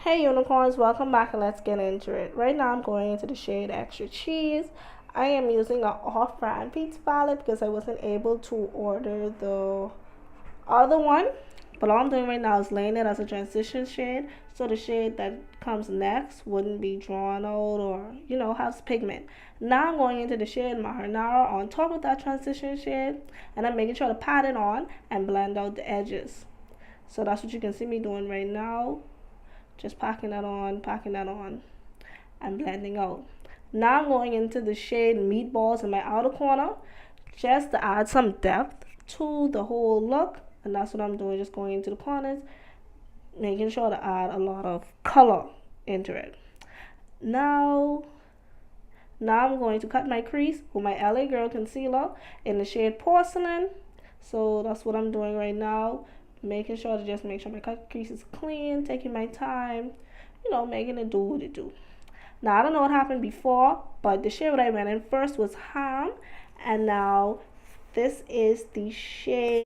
Hey unicorns, welcome back and let's get into it. Right now I'm going into the shade Extra Cheese. I am using an off-brand pizza palette because I wasn't able to order the other one. But all I'm doing right now is laying it as a transition shade so the shade that comes next wouldn't be drawn out or, has pigment. Now I'm going into the shade Marinara on top of that transition shade and I'm making sure to pat it on and blend out the edges. So that's what you can see me doing right now. Just packing that on, and blending out. Now I'm going into the shade Meatballs in my outer corner just to add some depth to the whole look. And that's what I'm doing, just going into the corners, making sure to add a lot of color into it. Now I'm going to cut my crease with my LA Girl concealer in the shade Porcelain. So that's what I'm doing right now. Making sure to just make sure my cut crease is clean, taking my time, making it do what it do. Now, I don't know what happened before, but the shade that I went in first was Ham, and now this is the shade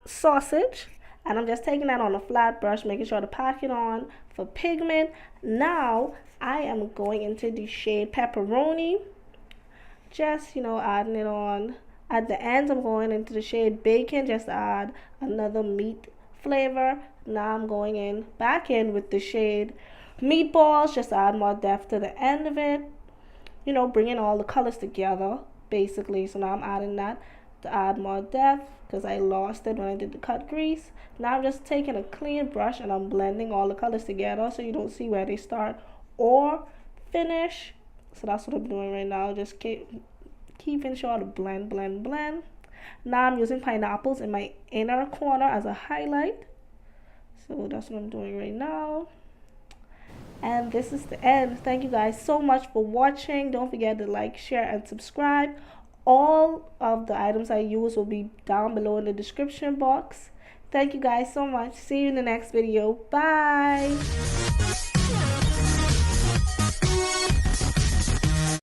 Sausage, and I'm just taking that on a flat brush, making sure to pack it on for pigment. Now, I am going into the shade Pepperoni, just, adding it on. At the ends, I'm going into the shade Bacon just to add another meat flavor. Now I'm going back in with the shade Meatballs just to add more depth to the end of it. Bringing all the colors together, basically. So now I'm adding that to add more depth because I lost it when I did the cut crease. Now I'm just taking a clean brush and I'm blending all the colors together so you don't see where they start or finish. So that's what I'm doing right now. Just keeping sure to blend. Now I'm using pineapples in my inner corner as a highlight. So that's what I'm doing right now. And this is the end. Thank you guys so much for watching. Don't forget to like, share, and subscribe. All of the items I use will be down below in the description box. Thank you guys so much. See you in the next video. Bye.